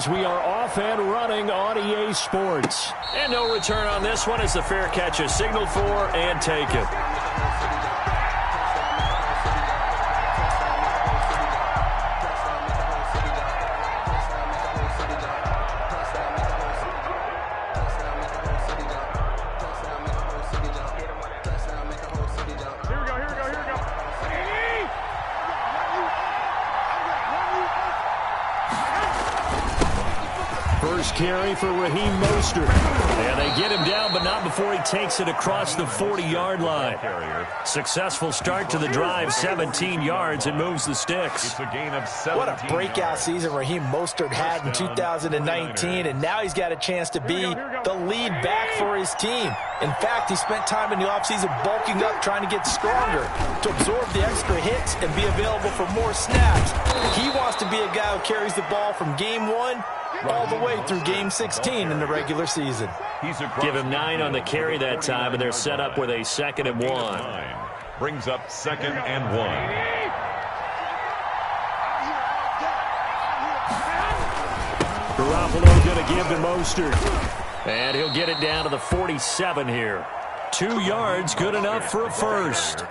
as we are off and running on EA Sports. And no return on this one as the fair catch is signaled for and taken. First carry for Raheem Mostert. And they get him down, but not before he takes it across the 40-yard line. Successful start to the drive, 17 yards, and moves the sticks. What a breakout season Raheem Mostert had in 2019, and now he's got a chance to be the lead back for his team. In fact, he spent time in the offseason bulking up, trying to get stronger, to absorb the extra hits and be available for more snaps. He wants to be a guy who carries the ball from game 1 all the way through game 16 in the regular season. Give him 9 on the carry that time, and they're set up with a 2nd and 1. Brings up 2nd and 1. Garoppolo going to give to Mostert. And he'll get it down to the 47 here. 2 yards, good enough for a first.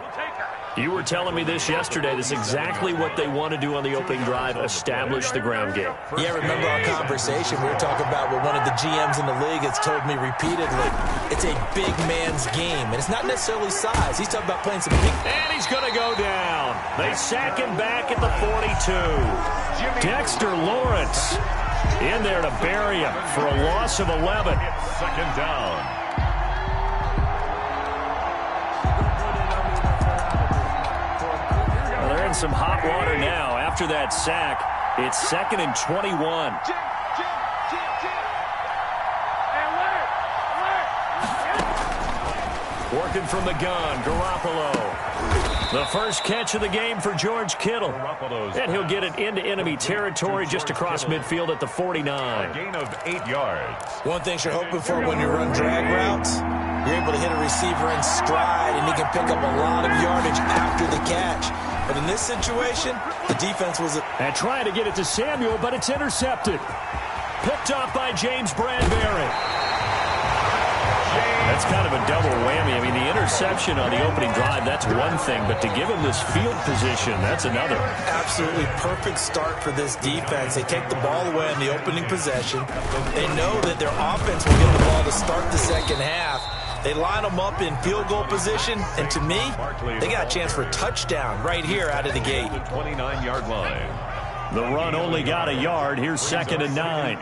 You were telling me this yesterday. This is exactly what they want to do on the opening drive, establish the ground game. Yeah, remember our conversation? We were talking about what one of the GMs in the league has told me repeatedly. It's a big man's game, and it's not necessarily size. He's talking about playing some big... And he's going to go down. They sack him back at the 42. Dexter Lawrence in there to bury him for a loss of 11. 2nd down. Some hot water now. After that sack, it's 2nd and 21. Working from the gun, Garoppolo. The first catch of the game for George Kittle. And he'll get it into enemy territory just across midfield at the 49. A gain of 8 yards. One thing you're hoping for when you run drag routes, you're able to hit a receiver in stride, and he can pick up a lot of yardage after the catch. But in this situation, the defense was... And trying to get it to Samuel, but it's intercepted. Picked off by James Bradbury. That's kind of a double whammy. I mean, the interception on the opening drive, that's one thing. But to give him this field position, that's another. Absolutely perfect start for this defense. They take the ball away on the opening possession. They know that their offense will get the ball to start the second half. They line them up in field goal position, and to me, they got a chance for a touchdown right here out of the gate. 29-yard line. The run only got a yard. Here's 2nd and 9.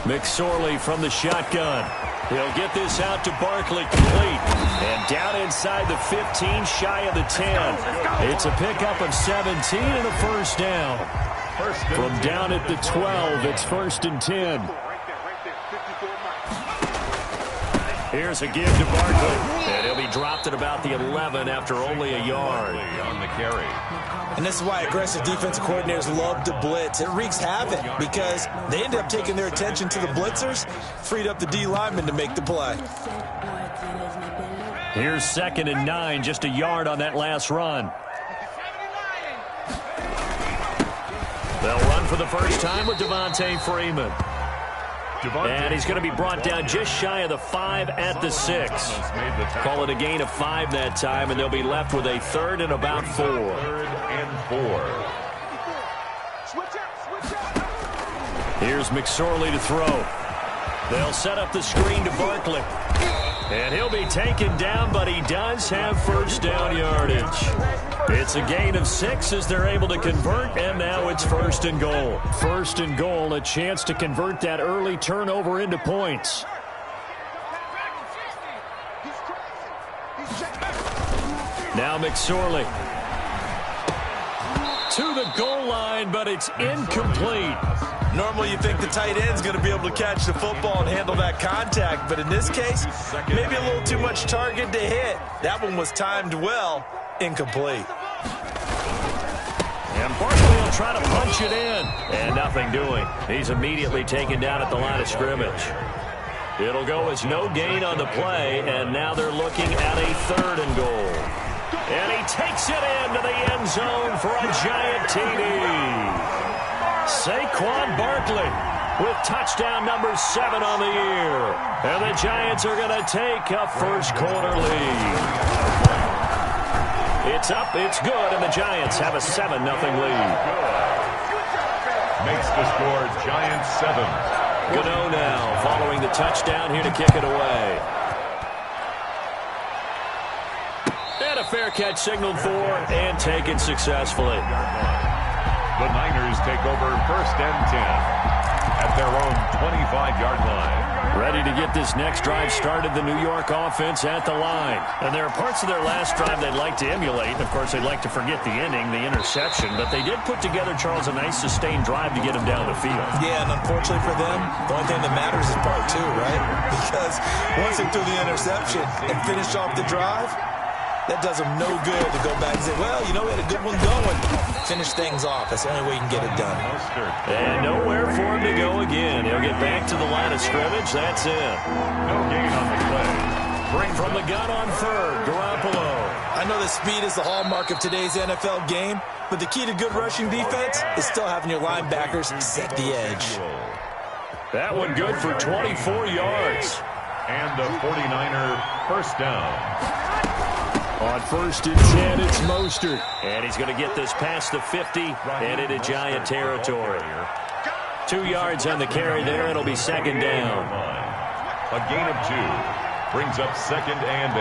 McSorley from the shotgun. He'll get this out to Barkley, complete. And down inside the 15, shy of the 10. It's a pickup of 17 and a first down. From down at the 12, it's 1st and 10. Here's a give to Barkley. And he'll be dropped at about the 11 after only a yard. On the carry. And this is why aggressive defensive coordinators love to blitz. It wreaks havoc because they end up taking their attention to the blitzers, freed up the D lineman to make the play. Here's 2nd and 9, just a yard on that last run. They'll run for the first time with Devontae Freeman. And he's going to be brought down just shy of the 5 at the 6. Call it a gain of 5 that time, and they'll be left with a 3rd and about 4. 3rd and 4. Here's McSorley to throw. They'll set up the screen to Barkley. And he'll be taken down, but he does have first down yardage. It's a gain of 6 as they're able to convert, and now it's 1st and goal. 1st and goal, a chance to convert that early turnover into points. Now McSorley. To the goal line, but it's incomplete. Normally you think the tight end's going to be able to catch the football and handle that contact, but in this case, maybe a little too much target to hit. That one was timed well. Incomplete. And Barkley will try to punch it in. And nothing doing. He's immediately taken down at the line of scrimmage. It'll go as no gain on the play, and now they're looking at a 3rd and goal. And he takes it into the end zone for a Giant TD. Saquon Barkley with touchdown number 7 on the year. And the Giants are going to take a first quarter lead. It's up, it's good, and the Giants have a 7-0 lead. Makes the score Giants 7. Gano now following the touchdown here to kick it away. And a fair catch signaled for and taken successfully. The Niners take over 1st and 10 at their own 25-yard line. Ready to get this next drive started, the New York offense at the line. And there are parts of their last drive they'd like to emulate. Of course, they'd like to forget the inning, the interception. But they did put together, Charles, a nice sustained drive to get him down the field. Yeah, and unfortunately for them, the only thing that matters is part 2, right? Because once they threw the interception and finished off the drive, that does them no good to go back and say, well, you know, we had a good one going. Finish things off. That's the only way you can get it done. And nowhere for him to go again. He'll get back to the line of scrimmage. That's it. No gain on the play. Bring from the gun on 3rd, Garoppolo. I know that speed is the hallmark of today's NFL game, but the key to good rushing defense is still having your linebackers set the edge. That one good for 24 yards. And the 49er first down. On 1st and 10, it's Mostert. And he's going to get this past the 50 and into Giant territory. 2 yards on the carry there. It'll be 2nd down. A gain of 2 brings up 2nd and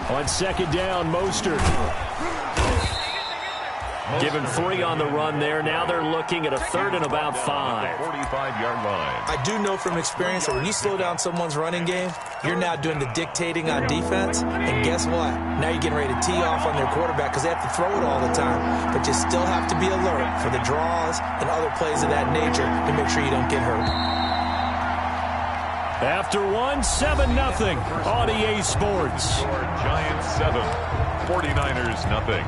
8. On 2nd down, Mostert. Give him 3 on the run there. Now they're looking at a 3rd and about 5. 45-yard line. I do know from experience that when you slow down someone's running game, you're now doing the dictating on defense. And guess what? Now you're getting ready to tee off on their quarterback because they have to throw it all the time. But you still have to be alert for the draws and other plays of that nature to make sure you don't get hurt. After 7-0 on EA Sports. Giants 7, 49ers nothing.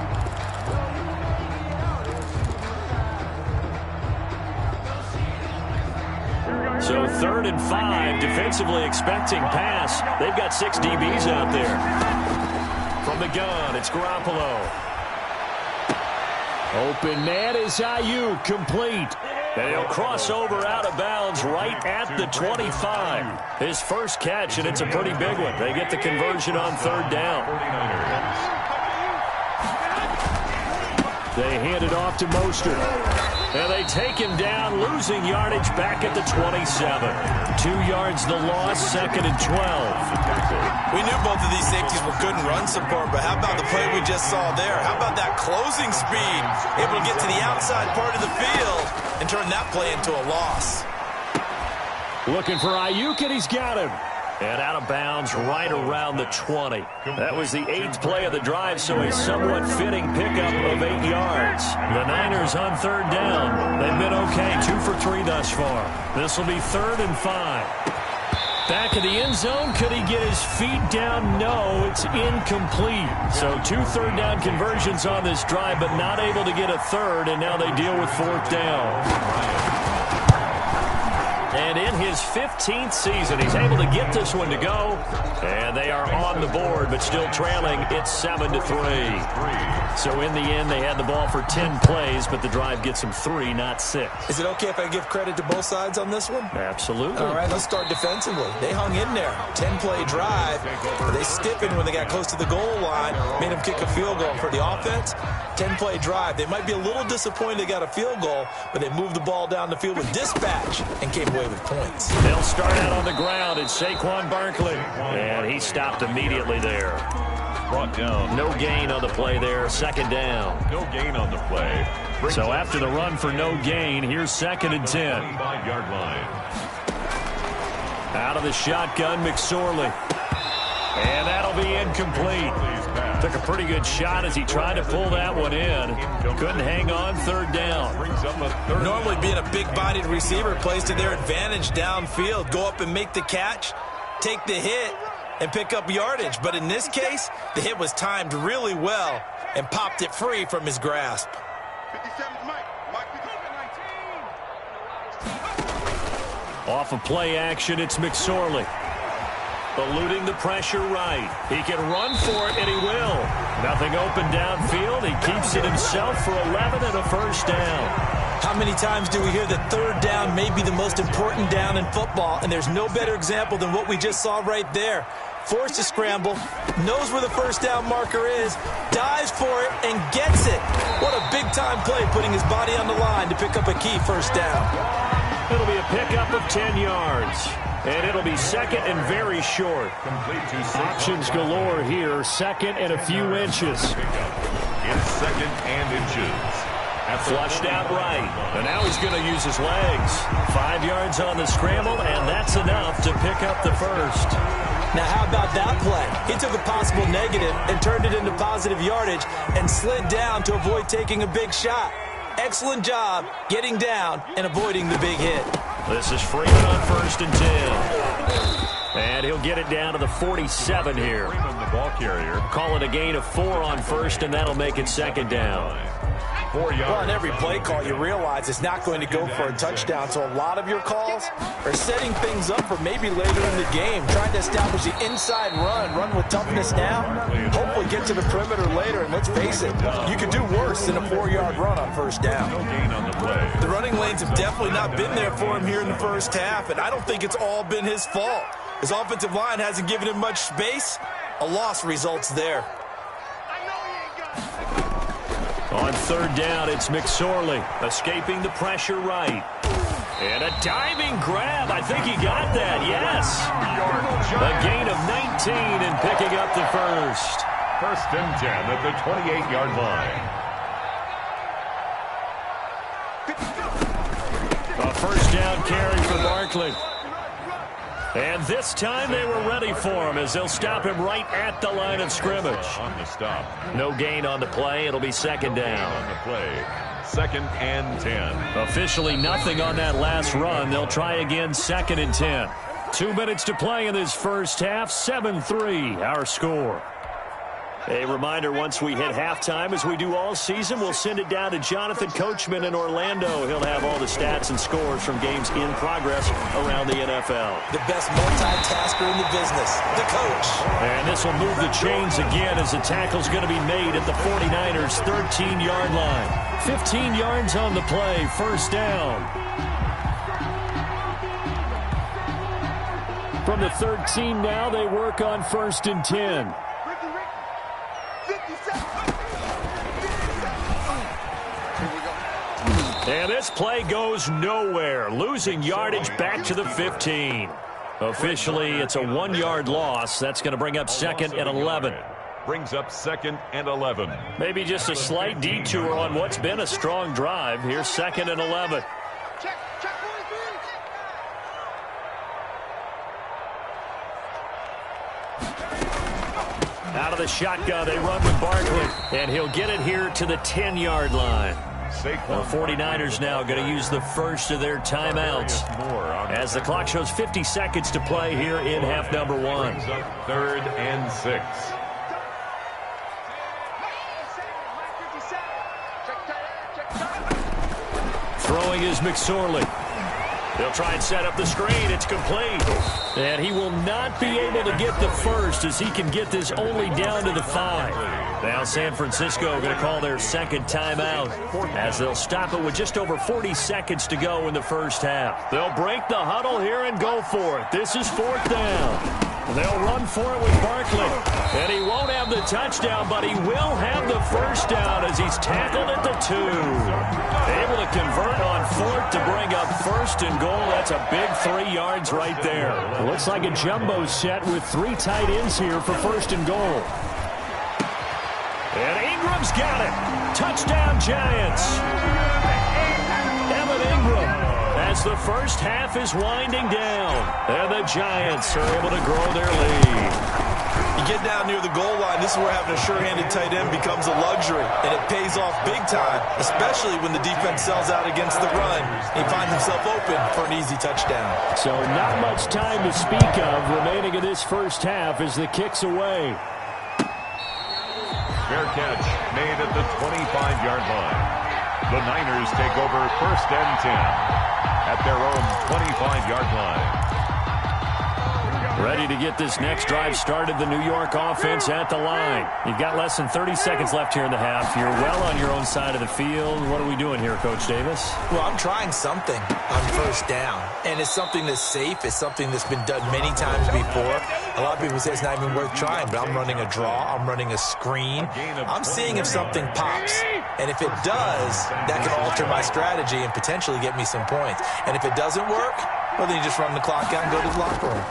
So 3rd and 5, defensively expecting pass. They've got 6 DBs out there. From the gun, it's Garoppolo. Open man is Ayuk, complete. And he'll cross over out of bounds right at the 25. His first catch, and it's a pretty big one. They get the conversion on 3rd down. 49ers. They hand it off to Mostert. And they take him down, losing yardage back at the 27. 2 yards the loss, 2nd and 12. We knew both of these safeties were good in run support, but how about the play we just saw there? How about that closing speed? Able to get to the outside part of the field and turn that play into a loss. Looking for Ayuk, and he's got him. And out of bounds right around the 20. That was the 8th play of the drive, so a somewhat fitting pickup of 8 yards. The Niners on 3rd down. They've been okay, 2 for 3 thus far. This will be 3rd and 5. Back in the end zone, could he get his feet down? No, it's incomplete. So 2 3rd down conversions on this drive, but not able to get a 3rd, and now they deal with 4th down. And in his 15th season, he's able to get this one to go. And they are on the board, but still trailing. It's 7-3. So in the end, they had the ball for 10 plays, but the drive gets them 3, not 6. Is it okay if I give credit to both sides on this one? Absolutely. All right, let's start defensively. They hung in there. 10-play drive. They stiffened when they got close to the goal line. Made them kick a field goal for the offense. 10-play drive. They might be a little disappointed they got a field goal, but they moved the ball down the field with dispatch and came away with points. They'll start out on the ground. It's Saquon Barkley. And he stopped immediately there. Brought down. No gain on the play there. 2nd down. No gain on the play. So after the run for no gain, here's 2nd and 10. 25-yard line. Out of the shotgun, McSorley. And that'll be incomplete. Took a pretty good shot as he tried to pull that one in. Couldn't hang on, 3rd down. Normally being a big-bodied receiver plays to their advantage downfield. Go up and make the catch, take the hit, and pick up yardage. But in this case, the hit was timed really well and popped it free from his grasp. Off of play action, it's McSorley. Eluding the pressure right. He can run for it, and he will. Nothing open downfield. He keeps it himself for 11 and a first down. How many times do we hear that third down may be the most important down in football? And there's no better example than what we just saw right there. Forced to scramble, knows where the first down marker is, dives for it, and gets it. What a big-time play, putting his body on the line to pick up a key first down. It'll be a pickup of 10 yards. And it'll be second and very short. Options galore here. Second and a few inches. It's second and inches. Flushed out right. And now he's going to use his legs. 5 yards on the scramble, and that's enough to pick up the first. Now, how about that play? He took a possible negative and turned it into positive yardage and slid down to avoid taking a big shot. Excellent job getting down and avoiding the big hit. This is Freeman on first and 10. And he'll get it down to the 47 here. Freeman, the ball carrier. Call it a gain of 4 on first, and that'll make it second down. 4 yards. Well, on every play call, you realize it's not going to go for a touchdown. So a lot of your calls are setting things up for maybe later in the game, trying to establish the inside run with toughness now, hopefully get to the perimeter later. And let's face it, you could do worse than a 4-yard run on first down. No gain on the play. The running lanes have definitely not been there for him here in the first half, and I don't think it's all been his fault. His offensive line hasn't given him much space. A loss results there. On third down, it's McSorley escaping the pressure right. And a diving grab. I think he got that, yes. A gain of 19 and picking up the first. First and 10 at the 28-yard line. A first down carry for Barkley. And this time they were ready for him as they'll stop him right at the line of scrimmage. On the stop. No gain on the play. It'll be second down. On the play. Second and 10. Officially nothing on that last run. They'll try again second and 10. 2 minutes to play in this first half. 7-3 our score. A reminder, once we hit halftime, as we do all season, we'll send it down to Jonathan Coachman in Orlando. He'll have all the stats and scores from games in progress around the NFL. The best multitasker in the business, the coach. And this will move the chains again as the tackle's going to be made at the 49ers' 13-yard line. 15 yards on the play, first down. From the 13 now, they work on first and 10. And this play goes nowhere, losing yardage back to the 15. Officially, it's a 1-yard loss. That's going to bring up second and 11. Brings up second and 11. Maybe just a slight detour on what's been a strong drive. Here's second and 11. Out of the shotgun, they run with Barkley. And he'll get it here to the 10-yard line. The 49ers now going to use the first of their timeouts as the clock shows 50 seconds to play here in half number 1. Third and 6. Throwing is McSorley. They'll try and set up the screen. It's complete. And he will not be able to get the first as he can get this only down to the 5. Now San Francisco going to call their second timeout as they'll stop it with just over 40 seconds to go in the first half. They'll break the huddle here and go for it. This is fourth down. They'll run for it with Barkley. And he won't have the touchdown, but he will have the first down as he's tackled at the 2. Able to convert on fourth to bring up first and goal. That's a big 3 yards right there. Looks like a jumbo set with 3 tight ends here for first and goal. And Ingram's got it. Touchdown, Giants. Evan Ingram as the first half is winding down. And the Giants are able to grow their lead. You get down near the goal line, this is where having a sure-handed tight end becomes a luxury. And it pays off big time, especially when the defense sells out against the run. He finds himself open for an easy touchdown. So not much time to speak of remaining in this first half as the kick's away. Fair catch made at the 25-yard line. The Niners take over first and 10 at their own 25-yard line. Ready to get this next drive started, the New York offense at the line. You've got less than 30 seconds left here in the half. You're well on your own side of the field. What are we doing here, Coach Davis? Well, I'm trying something on first down, and it's something that's safe. It's something that's been done many times before. A lot of people say it's not even worth trying, but I'm running a draw. I'm running a screen. I'm seeing if something pops, and if it does, that can alter my strategy and potentially get me some points. And if it doesn't work, well, then you just run the clock out and go to the locker room.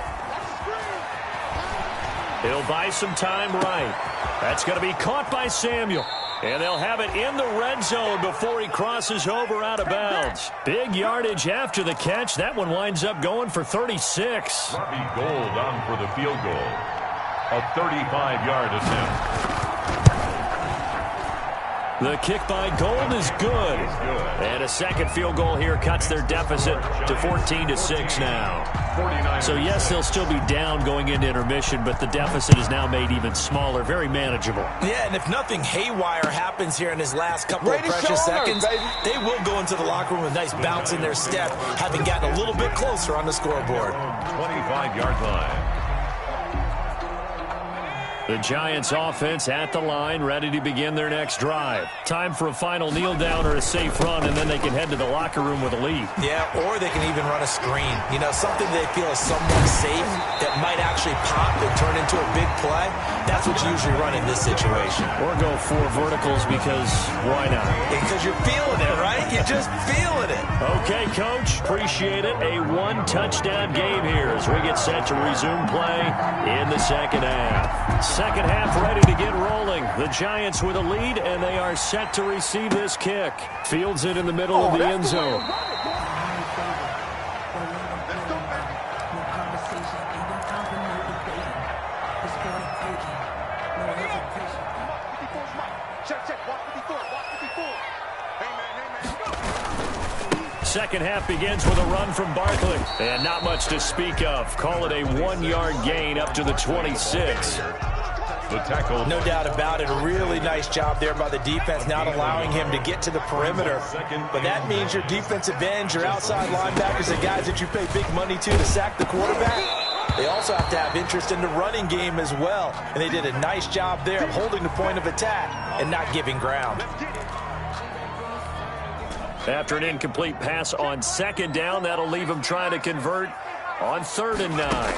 He'll buy some time right. That's going to be caught by Samuel. And they'll have it in the red zone before he crosses over out of bounds. Big yardage after the catch. That one winds up going for 36. Robbie Gould on for the field goal. A 35-yard attempt. The kick by Gould is good. And a second field goal here cuts their deficit to 14-6 now. So, yes, they'll still be down going into intermission, but the deficit is now made even smaller, very manageable. Yeah, and if nothing haywire happens here in his last couple of precious seconds, they will go into the locker room with a nice bounce in their step, having gotten a little bit closer on the scoreboard. 25-yard line. The Giants offense at the line, ready to begin their next drive. Time for a final kneel down or a safe run, and then they can head to the locker room with a lead. Yeah, or they can even run a screen. You know, something they feel is somewhat safe that might actually pop and turn into a big play. That's what you usually run in this situation. Or go 4 verticals because why not? Because you're feeling it, right? You're just feeling it. Okay, Coach. Appreciate it. A 1-touchdown game here as we get set to resume play in the second half. Second half ready to get rolling. The Giants with a lead, and they are set to receive this kick. Fields it in the middle of the end zone. Second half begins with a run from Barkley. And not much to speak of. Call it a 1-yard gain up to the 26. The tackle. No doubt about it. A really nice job there by the defense, not allowing him to get to the perimeter. But that means your defensive ends, your outside linebackers, the guys that you pay big money to sack the quarterback, they also have to have interest in the running game as well. And they did a nice job there of holding the point of attack and not giving ground. After an incomplete pass on second down, that'll leave him trying to convert on 3rd and 9.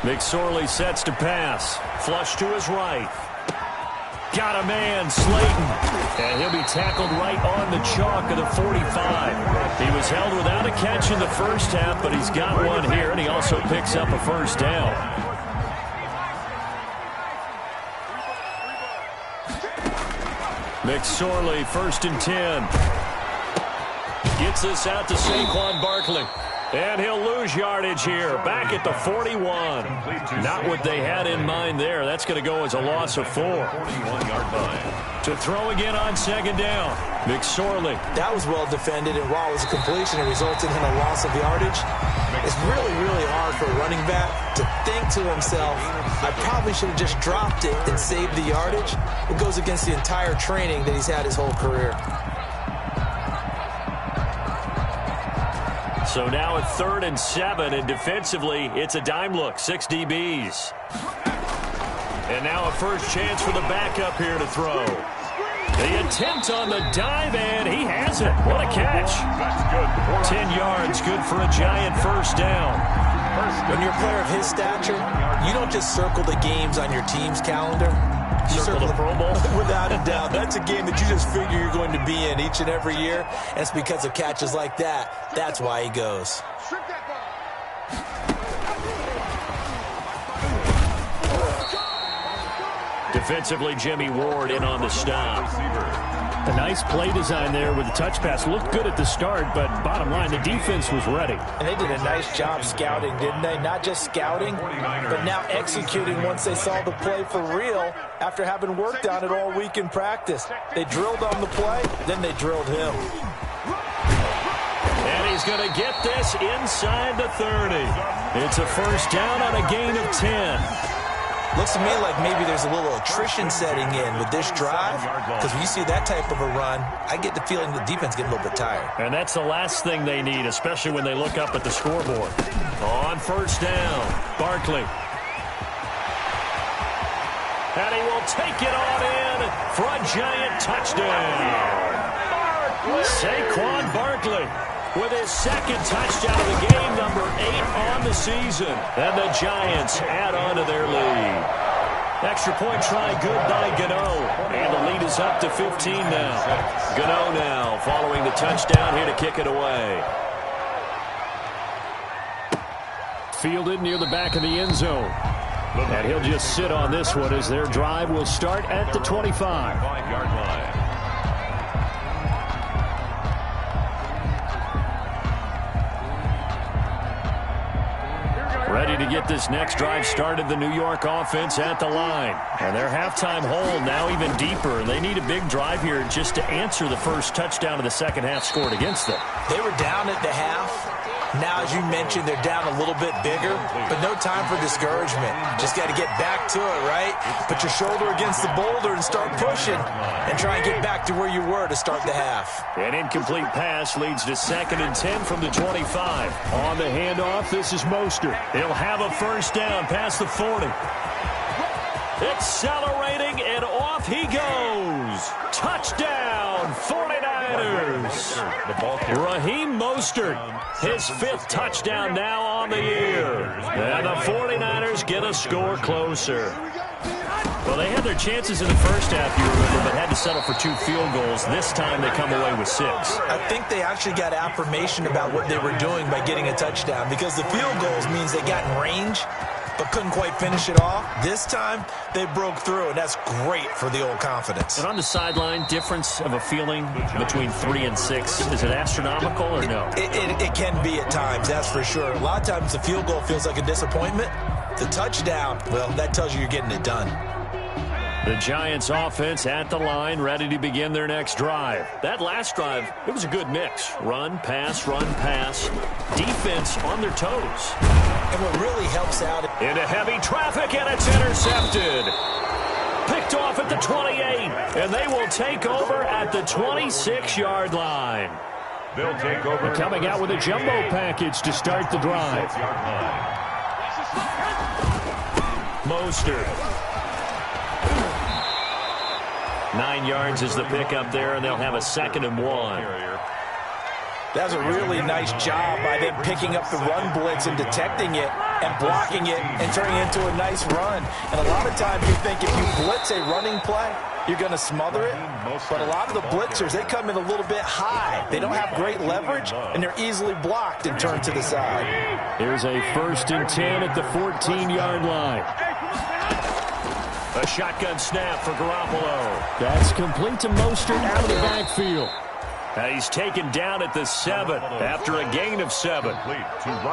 McSorley sets to pass. Flush to his right. Got a man, Slayton. And he'll be tackled right on the chalk of the 45. He was held without a catch in the first half, but he's got one here, and he also picks up a first down. McSorley, 1st and 10. Gets this out to Saquon Barkley. And he'll lose yardage here. Back at the 41. Not what they had in mind there. That's going to go as a loss of 4. 41-yard line. To throw again on second down. McSorley. That was well defended, and while it was a completion, it resulted in a loss of yardage. It's really, really hard for a running back to think to himself, I probably should have just dropped it and saved the yardage. It goes against the entire training that he's had his whole career. So now at 3rd and 7, and defensively, it's a dime look, 6 DBs. And now a first chance for the backup here to throw. The attempt on the dive, and he has it. What a catch. That's good. 10 yards, good for a Giant first down. When you're a player of his stature, you don't just circle the games on your team's calendar. You Circle the Pro Bowl? Without a doubt. That's a game that you just figure you're going to be in each and every year. And it's because of catches like that. That's why he goes. Defensively, Jimmy Ward in on the stop. A nice play design there with the touch pass. Looked good at the start, but bottom line, the defense was ready. And they did a nice job scouting, didn't they? Not just scouting, but now executing once they saw the play for real after having worked on it all week in practice. They drilled on the play, then they drilled him. And he's going to get this inside the 30. It's a first down on a gain of 10. Looks to me like maybe there's a little attrition setting in with this drive, because when you see that type of a run, I get the feeling the defense getting a little bit tired. And that's the last thing they need, especially when they look up at the scoreboard. On first down, Barkley. And he will take it on in for a Giant touchdown. Saquon Barkley with his second touchdown of the game, number 8 on the season. And the Giants add on to their lead. Extra point try good by Gano. And the lead is up to 15 now. Gano now following the touchdown here to kick it away. Fielded near the back of the end zone. And he'll just sit on this one as their drive will start at the 25-yard line. Ready to get this next drive started, the New York offense at the line. And their halftime hole now even deeper. They need a big drive here just to answer the first touchdown of the second half scored against them. They were down at the half. Now, as you mentioned, they're down a little bit bigger, but no time for discouragement. Just got to get back to it, right? Put your shoulder against the boulder and start pushing and try and get back to where you were to start the half. An incomplete pass leads to 2nd and 10 from the 25. On the handoff, this is Mostert. He'll have a first down past the 40. Accelerating, and off he goes. Touchdown, 49ers. Raheem Mostert, his 5th touchdown now on the year. And the 49ers get a score closer. Well, they had their chances in the first half, you remember, but had to settle for 2 field goals. This time they come away with 6. I think they actually got affirmation about what they were doing by getting a touchdown, because the field goals means they got in range but couldn't quite finish it off. This time, they broke through, and that's great for the old confidence. And on the sideline, difference of a feeling between 3 and 6, is it astronomical or no? It can be at times, that's for sure. A lot of times the field goal feels like a disappointment. The touchdown, well, that tells you you're getting it done. The Giants offense at the line, ready to begin their next drive. That last drive, it was a good mix. Run, pass, defense on their toes. And what really helps out... Into heavy traffic, and it's intercepted. Picked off at the 28, and they will take over at the 26-yard line. They'll take over. Coming out with a jumbo package to start the drive. Mostert. 9 yards is the pickup there, and they'll have a 2nd and 1. That's a really nice job by them picking up the run blitz and detecting it and blocking it and turning it into a nice run. And a lot of times you think if you blitz a running play, you're going to smother it. But a lot of the blitzers, they come in a little bit high. They don't have great leverage, and they're easily blocked and turned to the side. Here's a 1st and 10 at the 14-yard line. A shotgun snap for Garoppolo. That's complete to Mostert out of the backfield. Now he's taken down at the 7 after a gain of 7.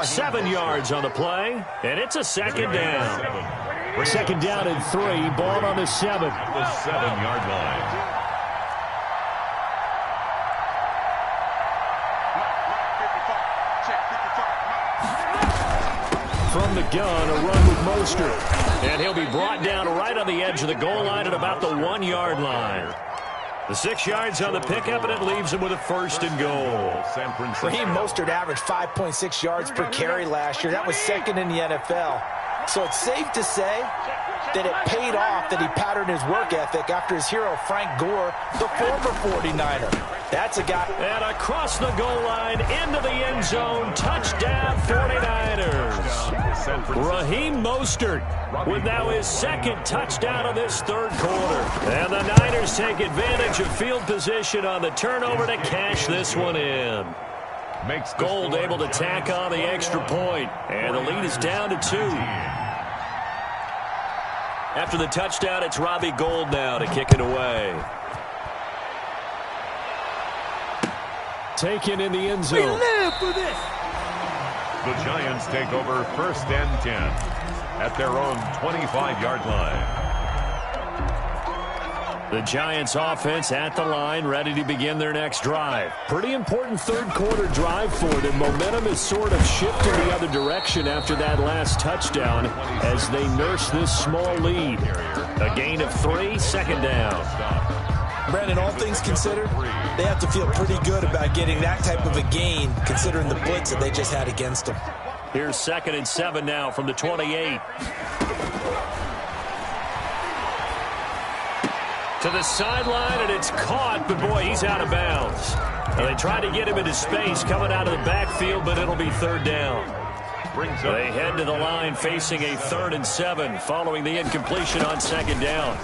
7 yards on the play, and it's a 2nd down. 2nd down and 3, ball on the 7. The 7-yard line. From the gun, a run with Mostert. And he'll be brought down right on the edge of the goal line at about the 1-yard line. The 6 yards on the pickup, and it leaves him with a 1st and goal. Raheem Mostert averaged 5.6 yards per carry last year. That was 2nd in the NFL. So it's safe to say that it paid off that he patterned his work ethic after his hero, Frank Gore, the former 49er. That's a guy. And across the goal line, into the end zone, touchdown 49ers. Raheem Mostert with now his 2nd touchdown of this 3rd quarter. And the Niners take advantage of field position on the turnover to cash this one in. Gold able to tack on the extra point, and the lead is down to 2. After the touchdown, it's Robbie Gould now to kick it away. Taken in the end zone. We live for this. The Giants take over 1st and 10 at their own 25-yard line. The Giants offense at the line, ready to begin their next drive. Pretty important third quarter drive for them. Momentum is sort of shifted the other direction after that last touchdown as they nurse this small lead. A gain of 3, second down. Brandon, all things considered, they have to feel pretty good about getting that type of a gain considering the blitz that they just had against them. Here's 2nd and 7 now from the 28. To the sideline, and it's caught, but boy, he's out of bounds. And they tried to get him into space coming out of the backfield, but it'll be 3rd down. They head to the line facing a 3rd and 7 following the incompletion on 2nd down.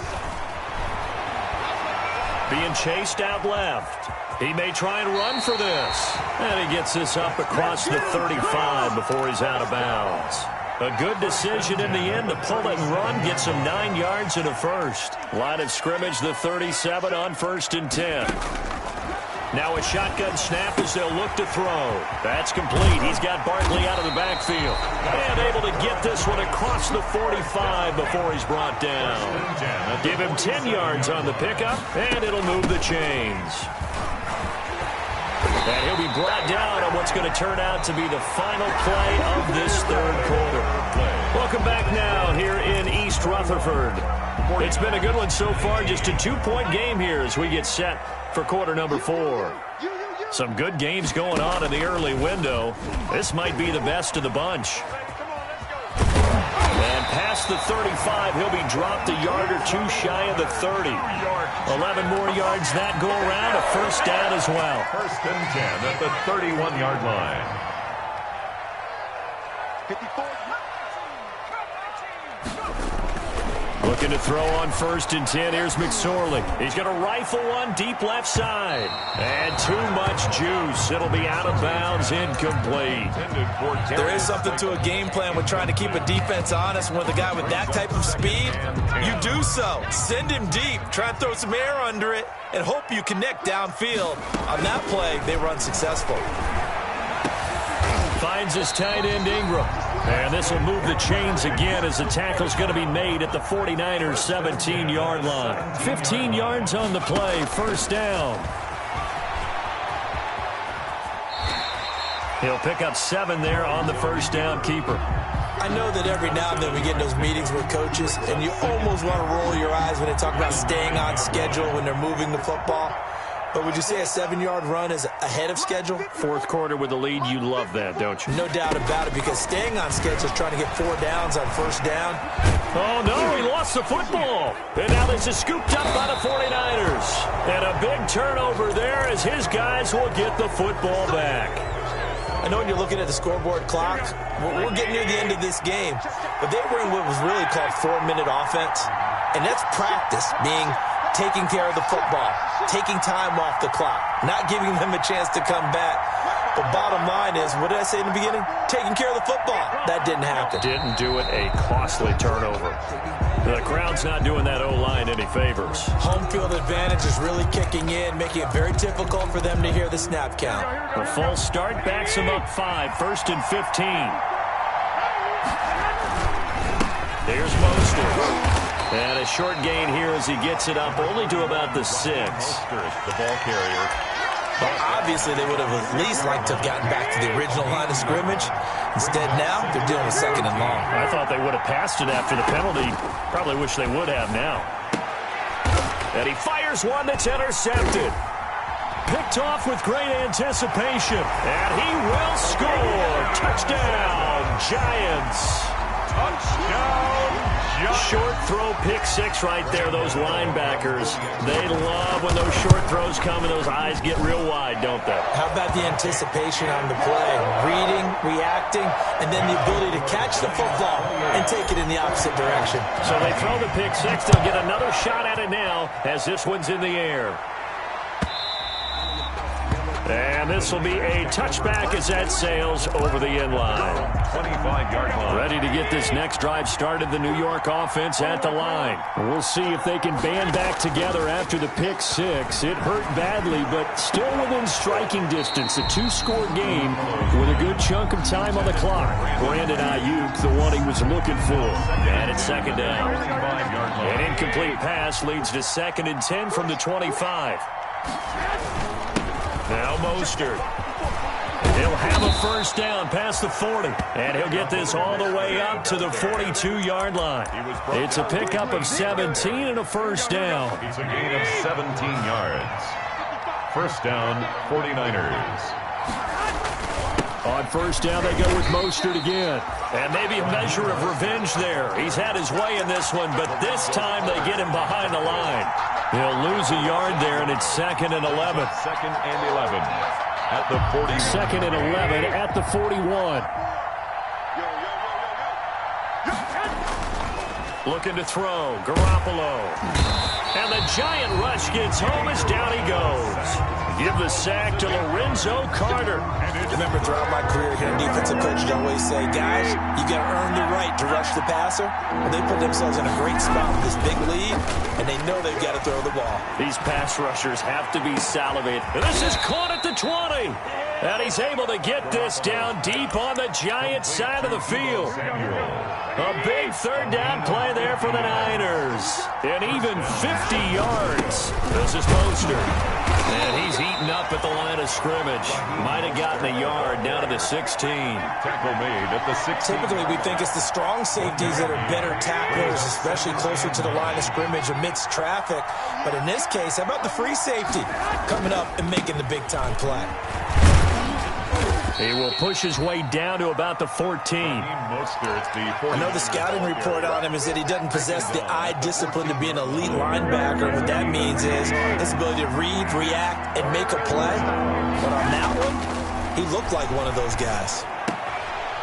Being chased out left. He may try and run for this. And he gets this up across the 35 before he's out of bounds. A good decision in the end to pull it and run, gets him 9 yards and a first. Line of scrimmage, the 37 on 1st and 10. Now a shotgun snap as they'll look to throw. That's complete. He's got Barkley out of the backfield. And able to get this one across the 45 before he's brought down. Give him 10 yards on the pickup, and it'll move the chains. And he'll be brought down on what's going to turn out to be the final play of this third quarter. Welcome back now here in East Rutherford. It's been a good one so far, just a 2-point game here as we get set for quarter number 4. Some good games going on in the early window. This might be the best of the bunch. And past the 35, he'll be dropped a yard or 2 shy of the 30. 11 more yards that go around, a first down as well. 1st and 10 at the 31-yard line. 54. Looking to throw on 1st and 10. Here's McSorley. He's going to rifle one deep left side. And too much juice. It'll be out of bounds, incomplete. There is something to a game plan with trying to keep a defense honest. With a guy with that type of speed, you do so. Send him deep. Try and throw some air under it and hope you connect downfield. On that play, they run successful. Finds his tight end Ingram. And this will move the chains again as the tackle's going to be made at the 49ers 17-yard line. 15 yards on the play, 1st down. He'll pick up 7 there on the 1st down keeper. I know that every now and then we get in those meetings with coaches, and you almost want to roll your eyes when they talk about staying on schedule when they're moving the football. But would you say a 7-yard run is ahead of schedule? 4th quarter with the lead, you love that, don't you? No doubt about it, because staying on schedule is trying to get 4 downs on 1st down. Oh, no, he lost the football. And now this is scooped up by the 49ers. And a big turnover there as his guys will get the football back. I know when you're looking at the scoreboard clock, we're getting near the end of this game, but they were in what was really called 4-minute offense. And that's practice, being taking care of the football, taking time off the clock, not giving them a chance to come back. But bottom line is, what did I say in the beginning? Taking care of the football. That didn't happen. Didn't do it, a costly turnover. The crowd's not doing that O-line any favors. Home field advantage is really kicking in, making it very difficult for them to hear the snap count. A false start backs them up 5, 1st and 15. There's Mostert. And a short gain here as he gets it up only to about the 6. The ball carrier. Well, obviously, they would have at least liked to have gotten back to the original line of scrimmage. Instead, now, they're dealing with 2nd and long. I thought they would have passed it after the penalty. Probably wish they would have now. And he fires one that's intercepted. Picked off with great anticipation. And he will score. Touchdown, Giants. Touchdown, Giants. Short throw, pick 6 right there. Those linebackers, they love when those short throws come and those eyes get real wide, don't they? How about the anticipation on the play? Reading, reacting, and then the ability to catch the football and take it in the opposite direction. So they throw the pick 6. They'll get another shot at it now as this one's in the air. And this will be a touchback as that sails over the end line. 25-yard line. Ready to get this next drive started, the New York offense at the line. We'll see if they can band back together after the pick six. It hurt badly, but still within striking distance. A two-score game with a good chunk of time on the clock. Brandon Ayuk, the one he was looking for. And it's second down. An incomplete pass leads to 2nd and 10 from the 25. Now Mostert. He'll have a first down past the 40. And he'll get this all the way up to the 42-yard line. It's a pickup of 17 and a first down. It's a gain of 17 yards. First down, 49ers. On first down, they go with Mostert again. And maybe a measure of revenge there. He's had his way in this one, but this time they get him behind the line. They'll lose a yard there, and it's 2nd and 11. 2nd and 11 at the 40. 2nd and 11 at the 41. Looking to throw. Garoppolo. And the giant rush gets home as down he goes. Give the sack to Lorenzo Carter. Remember, throughout my career here, defensive coaches always say, guys, you got to earn the right to rush the passer. Well, they put themselves in a great spot with this big lead, and they know they've got to throw the ball. These pass rushers have to be salivated. This is caught at the 20. And he's able to get this down deep on the Giants side of the field. A big third down play there for the Niners. And even 50 yards. This is Mostert. And he's eaten up at the line of scrimmage. Might have gotten a yard down to the 16. Tackle made at the 16. Typically, we think it's the strong safeties that are better tacklers, especially closer to the line of scrimmage amidst traffic. But in this case, how about the free safety coming up and making the big-time play? He will push his way down to about the 14. I know the scouting report on him is that he doesn't possess the eye discipline to be an elite linebacker. What that means is his ability to read, react, and make a play. But on that one, he looked like one of those guys.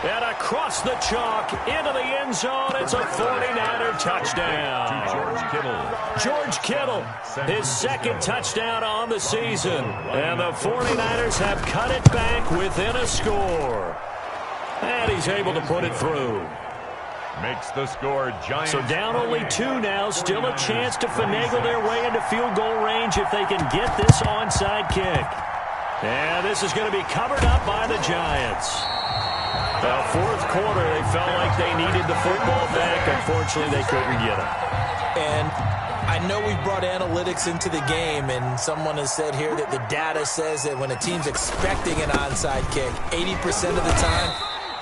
And across the chalk, into the end zone, it's a 49er touchdown. George Kittle, his 2nd touchdown on the season. And the 49ers have cut it back within a score. And he's able to put it through. Makes the score Giants. So down only 2 now, still a chance to finagle their way into field goal range if they can get this onside kick. And this is going to be covered up by the Giants. The 4th quarter, they felt like they needed the football back. Unfortunately, they couldn't get it. And I know we've brought analytics into the game, and someone has said here that the data says that when a team's expecting an onside kick, 80% of the time,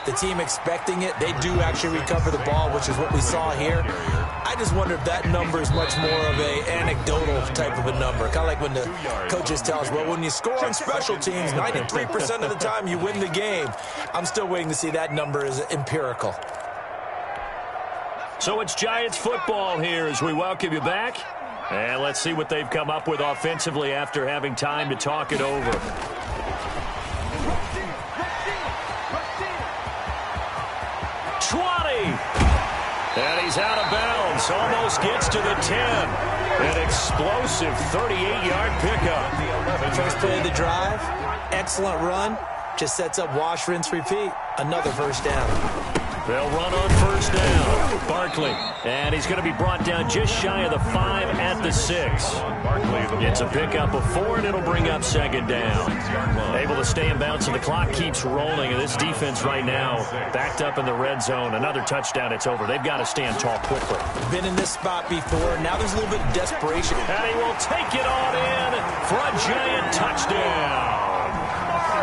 the team expecting it, they do actually recover the ball, which is what we saw here. I just wonder if that number is much more of a anecdotal type of a number. Kind of like when the coaches tell us, well, when you score on special teams, 93% of the time you win the game. I'm still waiting to see that number is empirical. So it's Giants football here as we welcome you back. And let's see what they've come up with offensively after having time to talk it over. And he's out of bounds. Almost gets to the 10. An explosive 38-yard pickup. First play of the drive. Excellent run. Just sets up wash, rinse, repeat. Another first down. They'll run on first down. Barkley. And he's going to be brought down just shy of the 5 at the 6. It's a pickup of 4, and it'll bring up 2nd down. Able to stay in bounds, and the clock keeps rolling. And this defense right now backed up in the red zone. Another touchdown, it's over. They've got to stand tall quickly. Been in this spot before. Now there's a little bit of desperation. And he will take it on in for a Giant touchdown.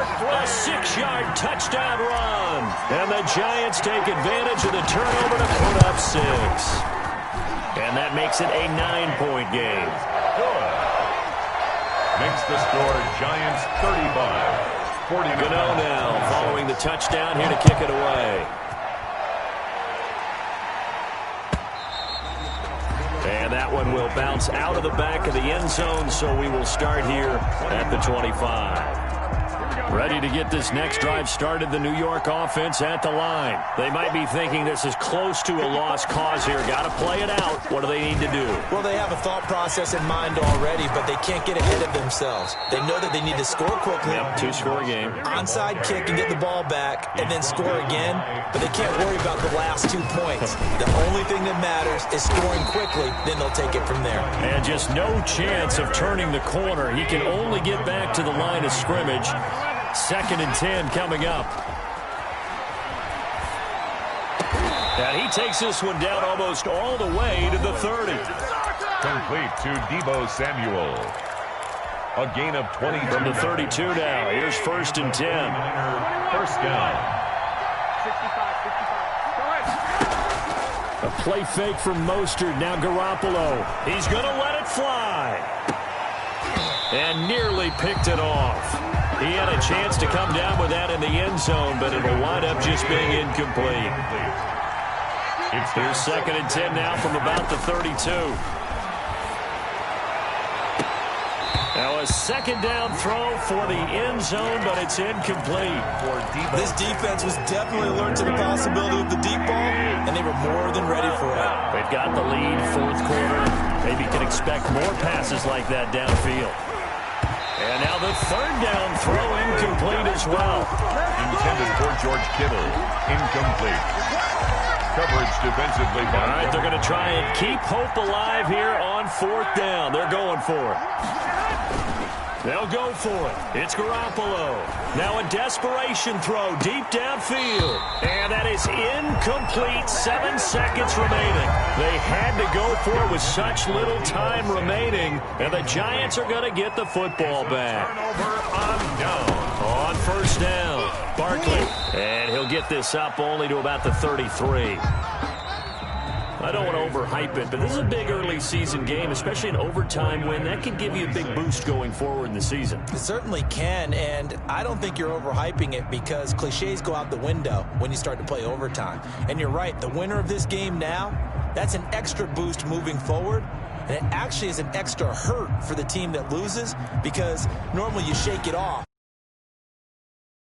A 6-yard touchdown run. And the Giants take advantage of the turnover to put up 6. And that makes it a 9-point game. Good. Makes the score Giants 35. 49. Gano now following the touchdown here to kick it away. And that one will bounce out of the back of the end zone, so we will start here at the 25. Ready to get this next drive started, the New York offense at the line. They might be thinking this is close to a lost cause here. Got to play it out. What do they need to do? Well, they have a thought process in mind already, but they can't get ahead of themselves. They know that they need to score quickly. Yep, two-score game. Onside kick and get the ball back, and then score again. But they can't worry about the last 2 points. The only thing that matters is scoring quickly, then they'll take it from there. And just no chance of turning the corner. He can only get back to the line of scrimmage. 2nd and 10 coming up. And he takes this one down almost all the way to the 30. Complete to Deebo Samuel. A gain of 20. From the 32 now. Here's 1st and 10. First down. A play fake from Mostert. Now Garoppolo. He's going to let it fly. And nearly picked it off. He had a chance to come down with that in the end zone, but it will wind up just being incomplete. Here's 2nd and 10 now from about the 32. Now a 2nd down throw for the end zone, but it's incomplete. This defense was definitely alert to the possibility of the deep ball, and they were more than ready for it. They've got the lead, 4th quarter. Maybe can expect more passes like that downfield. And now the 3rd down throw incomplete as well. Intended for George Kittle. Incomplete. Coverage defensively. All right, they're going to try and keep hope alive here on 4th down. They're going for it. They'll go for it. It's Garoppolo. Now a desperation throw deep downfield. And that is incomplete. 7 seconds remaining. They had to go for it with such little time remaining. And the Giants are going to get the football back. Turnover on down. On 1st down, Barkley. And he'll get this up only to about the 33. I don't want to overhype it, but this is a big early season game, especially an overtime win. That can give you a big boost going forward in the season. It certainly can, and I don't think you're overhyping it because cliches go out the window when you start to play overtime. And you're right, the winner of this game now, that's an extra boost moving forward. And it actually is an extra hurt for the team that loses because normally you shake it off.